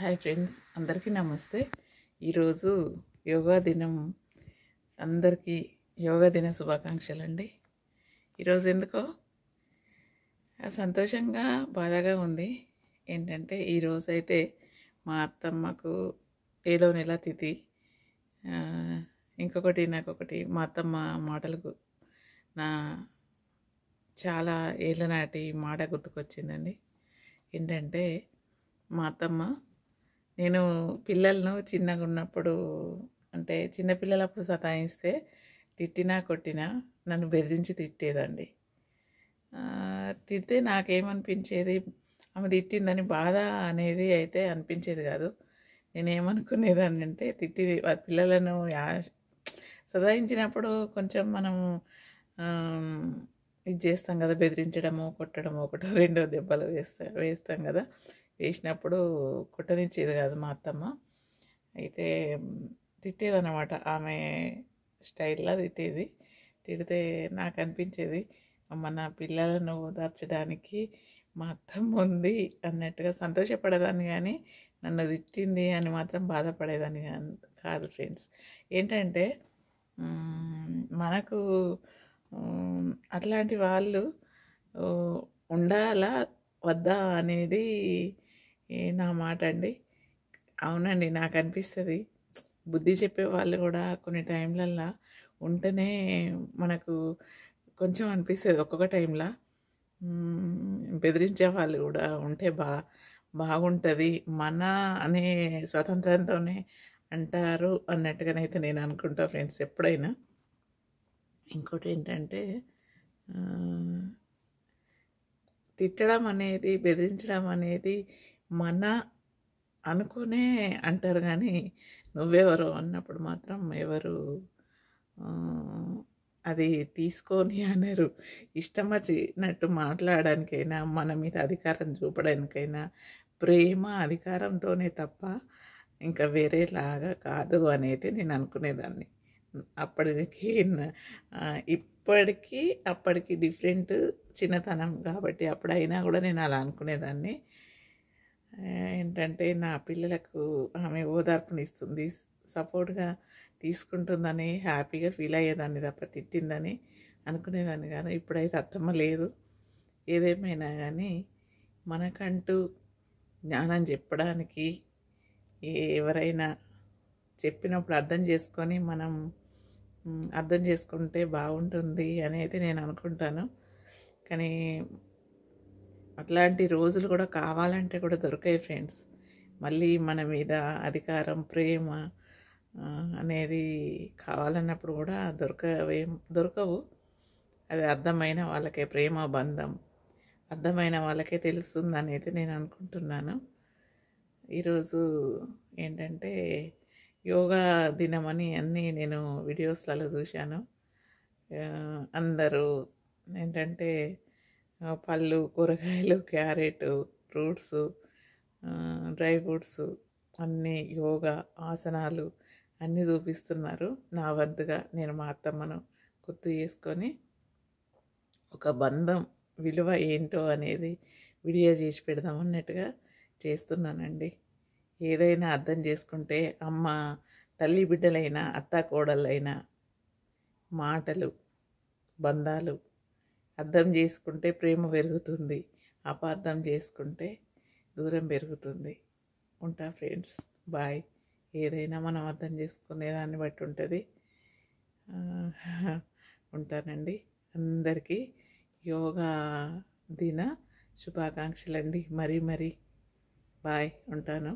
Hi friends, అందరికీ నమస్తే. ఈరోజు యోగా దినం. అందరికీ యోగా దిన శుభాకాంక్షలు అండి. ఈరోజు ఎందుకో సంతోషంగా బాధగా ఉంది. ఏంటంటే ఈరోజు అయితే మా అత్తమ్మకు 7వ నెల తిథి. ఇంకొకటి నాకొకటి మా అత్తమ్మ మాటలకు నా చాలా ఏళ్ళ నాటి మాట గుర్తుకొచ్చిందండి. ఏంటంటే మా అత్తమ్మ, నేను పిల్లలను చిన్నగా ఉన్నప్పుడు, అంటే చిన్నపిల్లలప్పుడు సతాయిస్తే తిట్టినా కొట్టినా నన్ను బెదిరించి తిట్టేదండి. తిడితే నాకేమనిపించేది, ఆమె తిట్టిందని బాధ అనేది అయితే అనిపించేది కాదు. నేనేమనుకునేదాన్ని అంటే, పిల్లలను సతాయించినప్పుడు కొంచెం మనం ఇది చేస్తాం కదా, బెదిరించడము కొట్టడము, ఒకటో రెండో దెబ్బలు వేస్తాం కదా. వేసినప్పుడు కొట్టనిచ్చేది కాదు మా అత్తమ్మ. అయితే తిట్టేదన్నమాట, ఆమె స్టైల్లో తిట్టేది. తిడితే నాకు అనిపించేది, మన పిల్లలను ఓదార్చడానికి మా అత్తమ్మ ఉంది అన్నట్టుగా సంతోషపడేదాన్ని, కానీ నన్ను తిట్టింది అని మాత్రం బాధపడేదాన్ని కాదు ఫ్రెండ్స్. ఏంటంటే మనకు అట్లాంటి వాళ్ళు ఉండాలా వద్దా అనేది నా మాట అండి. అవునండి, నాకు అనిపిస్తుంది, బుద్ధి చెప్పే వాళ్ళు కూడా కొన్ని టైంలల్లో ఉంటేనే మనకు కొంచెం అనిపిస్తుంది. ఒక్కొక్క టైంలో బెదిరించే వాళ్ళు కూడా ఉంటే బాగుంటుంది మన అనే స్వతంత్రంతోనే అంటారు అన్నట్టుగానైతే నేను అనుకుంటా ఫ్రెండ్స్ ఎప్పుడైనా. ఇంకోటి ఏంటంటే, తిట్టడం అనేది, బెదిరించడం అనేది మన అనుకునే అంటారు, కానీ నువ్వెవరు అన్నప్పుడు మాత్రం ఎవరు అది తీసుకొని అనరు. ఇష్టం వచ్చినట్టు మాట్లాడడానికైనా, మన మీద అధికారం చూపడానికైనా ప్రేమ అధికారంతోనే తప్ప ఇంకా వేరేలాగా కాదు అనేది నేను అనుకునేదాన్ని. ఇప్పటికీ అప్పటికి డిఫరెంట్, చిన్నతనం కాబట్టి అప్పుడైనా కూడా నేను అలా అనుకునేదాన్ని. ఏంటంటే నా పిల్లలకు ఆమె ఓదార్పునిస్తుంది, సపోర్ట్గా తీసుకుంటుందని హ్యాపీగా ఫీల్ అయ్యేదాన్ని తప్ప తిట్టిందని అనుకునేదాన్ని కాదు. ఇప్పుడైతే అత్తమ్మ లేదు. ఏదేమైనా కానీ మనకంటూ జ్ఞానం చెప్పడానికి ఎవరైనా చెప్పినప్పుడు అర్థం చేసుకుంటే బాగుంటుంది అనేది నేను అనుకుంటాను. కానీ అట్లాంటి రోజులు కూడా కావాలంటే కూడా దొరకాయి ఫ్రెండ్స్. మళ్ళీ మన మీద అధికారం, ప్రేమ అనేది కావాలన్నప్పుడు కూడా దొరకవు. అది అర్థమైన వాళ్ళకే, ప్రేమ బంధం అర్థమైన వాళ్ళకే తెలుస్తుంది అనేది నేను అనుకుంటున్నాను. ఈరోజు ఏంటంటే యోగా దినమని అన్నీ నేను వీడియోస్లలో చూశాను. అందరూ ఏంటంటే పళ్ళు, కూరగాయలు, క్యారెట్, ఫ్రూట్స్, డ్రై ఫ్రూట్స్ అన్నీ, యోగా ఆసనాలు అన్నీ చూపిస్తున్నారు. నా వంతుగా నేను మా అత్తమ్మను గుర్తు చేసుకొని ఒక బంధం విలువ ఏంటో అనేది వీడియో చేసి పెడదాం అన్నట్టుగా చేస్తున్నానండి. ఏదైనా అర్థం చేసుకుంటే, అమ్మ తల్లి బిడ్డలైనా, అత్త కోడళ్ళైనా, మాటలు, బంధాలు అర్థం చేసుకుంటే ప్రేమ పెరుగుతుంది, అపార్థం చేసుకుంటే దూరం పెరుగుతుంది. ఉంటా ఫ్రెండ్స్, బాయ్. ఏదైనా మనం అర్థం చేసుకునే దాన్ని బట్టి ఉంటుంది. ఉంటానండి. అందరికీ యోగా దిన శుభాకాంక్షలండి. మరీ బాయ్. ఉంటాను.